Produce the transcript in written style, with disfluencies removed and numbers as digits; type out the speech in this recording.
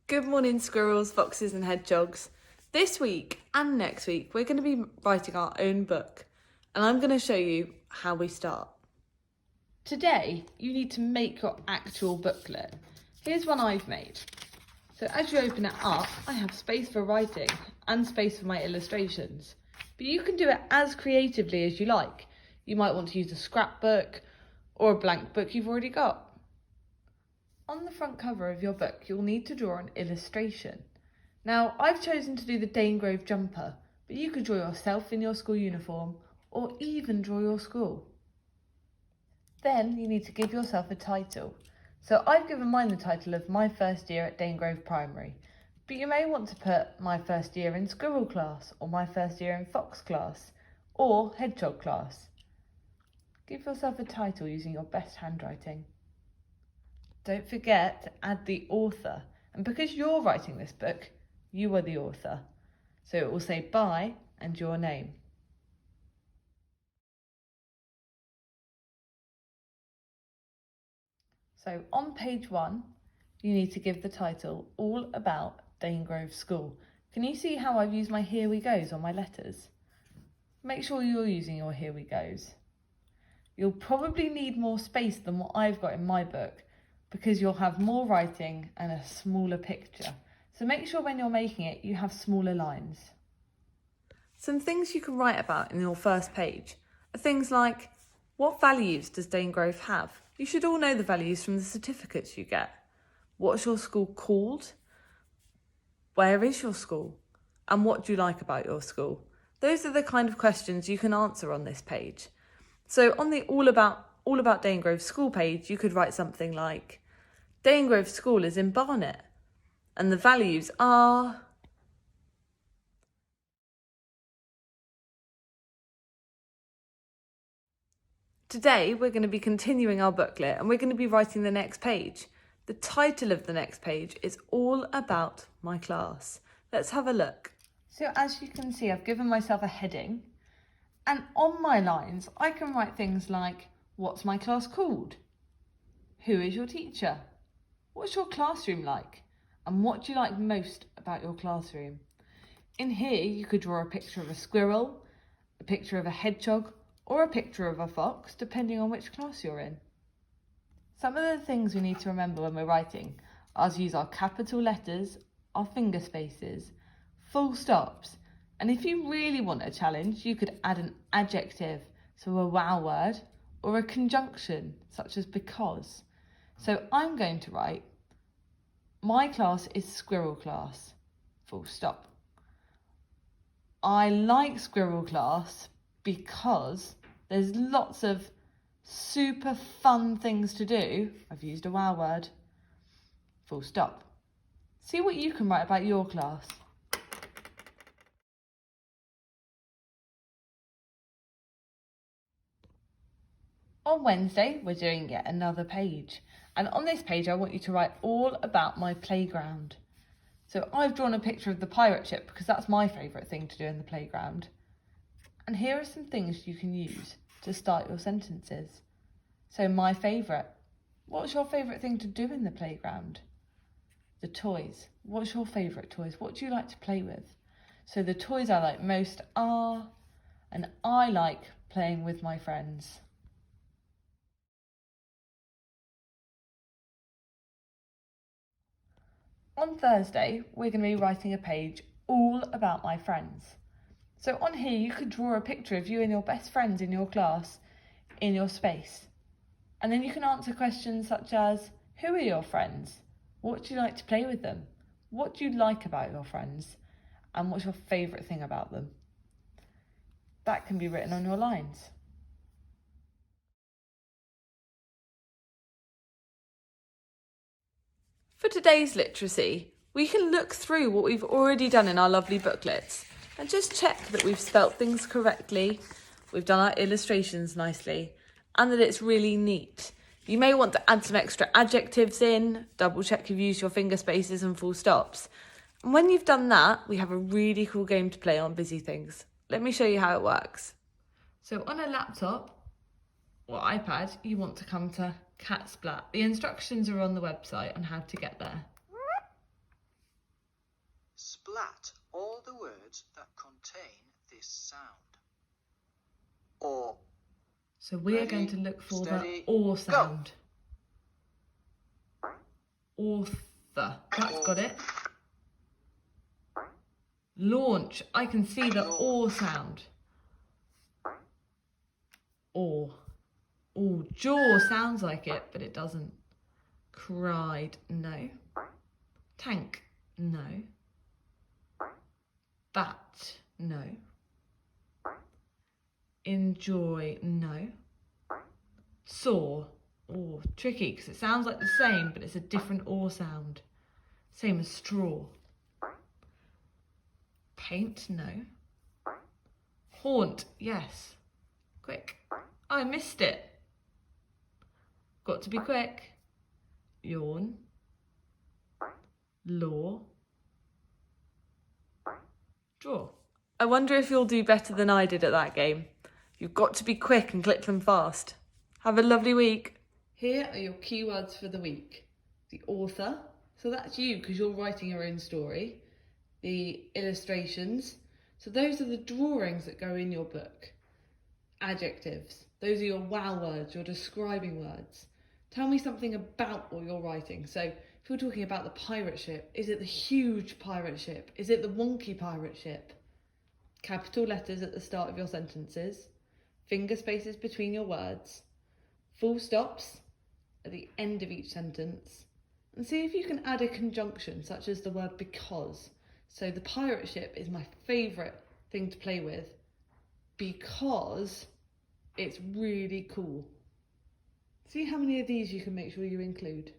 Good morning, squirrels, foxes and hedgehogs. This week and next week, we're going to be writing our own book, and I'm going to show you how we start. Today, you need to make your actual booklet. Here's one I've made. So as you open it up, I have space for writing and space for my illustrations. But you can do it as creatively as you like. You might want to use a scrapbook or a blank book you've already got. On the front cover of your book, you'll need to draw an illustration. Now, I've chosen to do the Danegrove jumper, but you could draw yourself in your school uniform or even draw your school. Then you need to give yourself a title. So I've given mine the title of My First Year at Danegrove Primary, but you may want to put My First Year in Squirrel Class, or My First Year in Fox Class, or Hedgehog Class. Give yourself a title using your best handwriting. Don't forget to add the author, and because you're writing this book, you are the author. So it will say by and your name. So on page 1, you need to give the title All About Danegrove School. Can you see how I've used my Here We Goes on my letters? Make sure you're using your Here We Goes. You'll probably need more space than what I've got in my book, because you'll have more writing and a smaller picture. So make sure when you're making it, you have smaller lines. Some things you can write about in your first page are things like, what values does Danegrove have? You should all know the values from the certificates you get. What's your school called? Where is your school? And what do you like about your school? Those are the kind of questions you can answer on this page. So on the All About Danegrove School page, you could write something like, Danegrove School is in Barnet, and the values are... Today, we're going to be continuing our booklet, and we're going to be writing the next page. The title of the next page is All About My Class. Let's have a look. So as you can see, I've given myself a heading, and on my lines, I can write things like, what's my class called? Who is your teacher? What's your classroom like? And what do you like most about your classroom? In here, you could draw a picture of a squirrel, a picture of a hedgehog, or a picture of a fox, depending on which class you're in. Some of the things we need to remember when we're writing are to use our capital letters, our finger spaces, full stops, and if you really want a challenge, you could add an adjective, so a wow word, or a conjunction, such as because. So I'm going to write, my class is Squirrel Class, full stop. I like Squirrel Class because there's lots of super fun things to do. I've used a wow word, full stop. See what you can write about your class. On Wednesday, we're doing yet another page. And on this page, I want you to write all about my playground. So I've drawn a picture of the pirate ship because that's my favourite thing to do in the playground. And here are some things you can use to start your sentences. So my favourite. What's your favourite thing to do in the playground? The toys. What's your favourite toys? What do you like to play with? So the toys I like most are, and I like playing with my friends. On Thursday, we're going to be writing a page all about my friends. So on here, you could draw a picture of you and your best friends in your class in your space. And then you can answer questions such as, who are your friends? What do you like to play with them? What do you like about your friends? And what's your favourite thing about them? That can be written on your lines. For today's literacy, we can look through what we've already done in our lovely booklets and just check that we've spelt things correctly, we've done our illustrations nicely, and that it's really neat. You may want to add some extra adjectives in, double check you've used your finger spaces and full stops. And when you've done that, we have a really cool game to play on Busy Things. Let me show you how it works. So on a laptop or iPad, you want to come to Catsplat. The instructions are on the website on how to get there. splat all the words that contain this sound. Or. So we are going to look for the or sound. Author. That's got it. Launch. I can see the or sound. Or. Oh, jaw sounds like it, but it doesn't. Cried. No. Tank. No. Bat. No. Enjoy. No. Saw. Oh, tricky because it sounds like the same, but it's a different or sound. Same as straw. Paint. No. Haunt. Yes. Quick. I missed it. Got to be quick. Yawn. Law. Draw. I wonder if you'll do better than I did at that game. You've got to be quick and click them fast. Have a lovely week. Here are your keywords for the week. The author, so that's you because you're writing your own story. The illustrations, so those are the drawings that go in your book. Adjectives, those are your wow words, your describing words. Tell me something about what you're writing. So if you're talking about the pirate ship, is it the huge pirate ship? Is it the wonky pirate ship? Capital letters at the start of your sentences. Finger spaces between your words. Full stops at the end of each sentence. And see if you can add a conjunction such as the word because. So the pirate ship is my favourite thing to play with because it's really cool. See how many of these you can make sure you include.